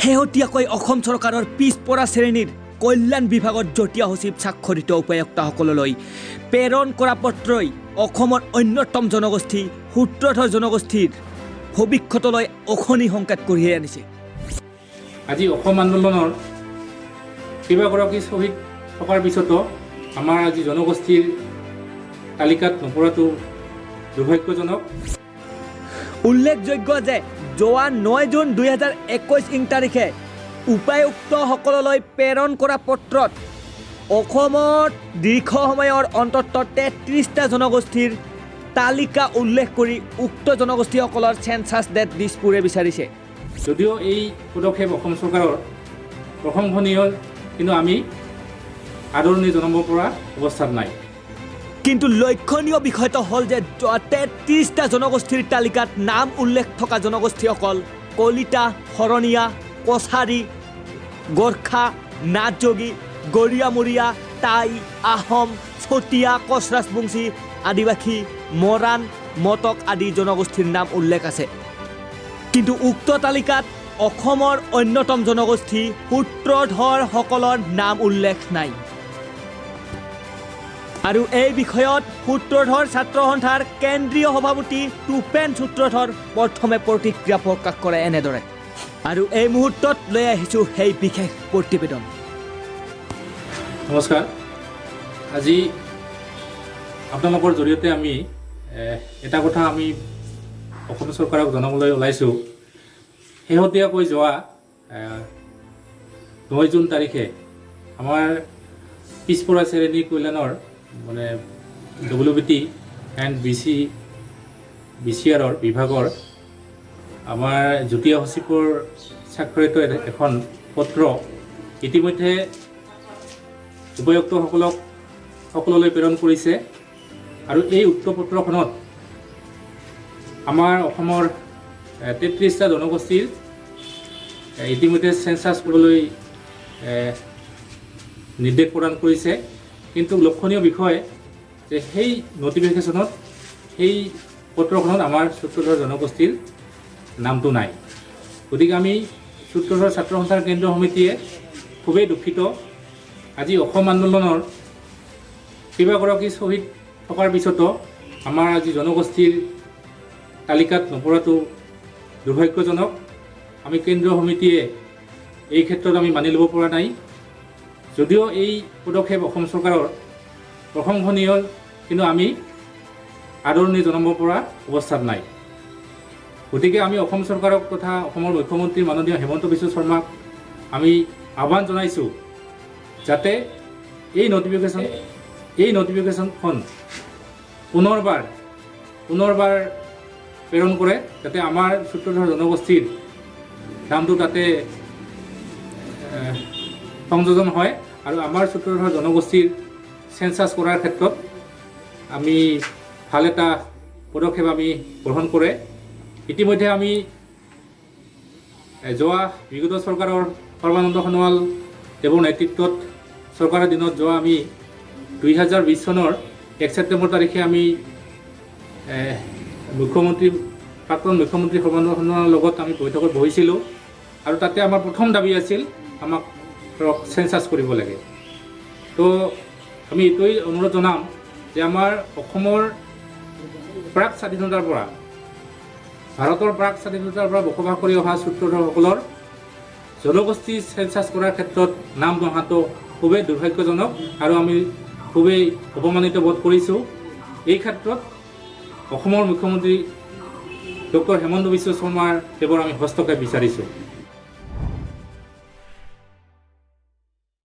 শেহতীয়াকৈ অসম চৰকাৰৰ পিছপৰা শ্ৰেণীৰ কল্যাণ বিভাগৰ যটীয়া সচিব স্বাক্ষৰিত উপায়ুক্তসকললৈ প্ৰেৰণ কৰা পত্ৰই অসমৰ অন্যতম জনগোষ্ঠী সূত্ৰধৰ জনগোষ্ঠীৰ ভৱিষ্যতলৈ অশনি সংকেত কঢ়িয়াই আনিছে। আজি অসম আন্দোলনৰ কেইবাগৰাকী শ্বহীদ থকাৰ পিছতো আমাৰ আজি জনগোষ্ঠীৰ তালিকাত নপৰাটো দুৰ্ভাগ্যজনক। উল্লেখযোগ্য যে যোৱা 9 জুন 2021 ইং তাৰিখে উপায়ুক্তসকললৈ প্ৰেৰণ কৰা পত্ৰত অসমত দীৰ্ঘ সময়ৰ অন্ততঃ 33টা জনগোষ্ঠীৰ তালিকা উল্লেখ কৰি উক্ত জনগোষ্ঠীসকলৰ চেঞ্চাছ ডেট দিছপুৰে বিচাৰিছে। যদিও এই পদক্ষেপ অসম চৰকাৰৰ প্ৰশংসনীয়, কিন্তু আমি আদৰণি জনাব পৰা অৱস্থাত নাই। কিন্তু লক্ষণীয় বিষয়টো হ'ল যে 33টা জনগোষ্ঠীৰ তালিকাত নাম উল্লেখ থকা জনগোষ্ঠীসকল কলিতা, শৰণীয়া, কছাৰী, গোৰ্খা, নাথযোগী, গৰিয়ামৰীয়া, টাই, আহোম, চতিয়া, কোচ ৰাজবংশী, আদিবাসী, মৰাণ, মটক আদি জনগোষ্ঠীৰ নাম উল্লেখ আছে। কিন্তু উক্ত তালিকাত অসমৰ অন্যতম জনগোষ্ঠী সূত্ৰধৰসকলৰ নাম উল্লেখ নাই। আৰু এই বিষয়ত সূত্ৰধৰ ছাত্ৰ সন্থাৰ কেন্দ্ৰীয় সভাপতি টুপেন সূত্ৰধৰ প্ৰথমে প্ৰতিক্ৰিয়া প্ৰকাশ কৰে এনেদৰে। আৰু এই মুহূৰ্তত লৈ আহিছোঁ সেই বিশেষ প্ৰতিবেদন। নমস্কাৰ। আজি আপোনালোকৰ জৰিয়তে আমি এটা কথা আমি অসম চৰকাৰক জনাবলৈ ওলাইছোঁ। শেহতীয়াকৈ যোৱা 9 জুন তাৰিখে আমাৰ পিছপৰা শ্ৰেণী কল্যাণৰ মানে WBT এণ্ড BCR বিভাগৰ আমাৰ যুটীয়া সচিবৰ স্বাক্ষৰিত এখন পত্ৰ ইতিমধ্যে উপায়ুক্তসকললৈ প্ৰেৰণ কৰিছে। আৰু এই উক্ত পত্ৰখনত আমাৰ অসমৰ 33টা জনগোষ্ঠীৰ ইতিমধ্যে চেঞ্চাছ কৰিবলৈ নিৰ্দেশ প্ৰদান কৰিছে। কিন্তু লক্ষণীয় বিষয় যে সেই নটিফিকেশ্যনত, সেই পত্ৰখনত আমাৰ সূত্ৰধৰ জনগোষ্ঠীৰ নামটো নাই। গতিকে আমি সূত্ৰধৰ ছাত্ৰ সন্থাৰ কেন্দ্ৰীয় সমিতিয়ে খুবেই দুখিত। আজি অসম আন্দোলনৰ কেইবাগৰাকী শ্বহীদ থকাৰ পিছতো আমাৰ আজি জনগোষ্ঠীৰ তালিকাত নপৰাটো দুৰ্ভাগ্যজনক। আমি কেন্দ্ৰীয় সমিতিয়ে এই ক্ষেত্ৰত আমি মানি ল'ব পৰা নাই। যদিও এই পদক্ষেপ অসম চৰকাৰৰ প্ৰশংসনীয়, কিন্তু আমি আদৰণি জনাব পৰা অৱস্থাত নাই। গতিকে আমি অসম চৰকাৰক তথা অসমৰ মুখ্যমন্ত্ৰী মাননীয় হিমন্ত বিশ্ব শৰ্মাক আমি আহ্বান জনাইছোঁ যাতে এই নটিফিকেশ্যনখন পুনৰবাৰ প্ৰেৰণ কৰে, যাতে আমাৰ সূত্ৰধৰ জনগোষ্ঠীৰ নামটো তাতে সংযোজন হয় আৰু আমাৰ সূত্ৰধৰ জনগোষ্ঠীৰ চেঞ্চাছ কৰাৰ ক্ষেত্ৰত আমি ভাল এটা পদক্ষেপ আমি গ্ৰহণ কৰে। ইতিমধ্যে আমি যোৱা বিগত চৰকাৰৰ সৰ্বানন্দ সোণোৱাল দেৱৰ নেতৃত্বত চৰকাৰৰ দিনত যোৱা আমি 2020 চনৰ 1 ছেপ্টেম্বৰ তাৰিখে আমি প্ৰাক্তন মুখ্যমন্ত্ৰী সৰ্বানন্দ সোণোৱালৰ লগত আমি বৈঠকত বহিছিলোঁ। আৰু তাতে আমাৰ প্ৰথম দাবী আছিল আমাক চেঞ্চাছ কৰিব লাগে। তো আমি এইটোৱেই অনুৰোধ জনাম যে আমাৰ অসমৰ প্ৰাক স্বাধীনতাৰ পৰা, ভাৰতৰ প্ৰাক স্বাধীনতাৰ পৰা বসবাস কৰি অহা সূত্ৰধৰসকলৰ জনগোষ্ঠী চেঞ্চাছ কৰাৰ ক্ষেত্ৰত নাম নহাটো খুবেই দুৰ্ভাগ্যজনক আৰু আমি খুবেই অপমানিত বোধ কৰিছোঁ। এই ক্ষেত্ৰত অসমৰ মুখ্যমন্ত্ৰী ডক্টৰ হিমন্ত বিশ্ব শৰ্মাৰ দেৱৰ আমি হস্তক্ষেপ বিচাৰিছোঁ।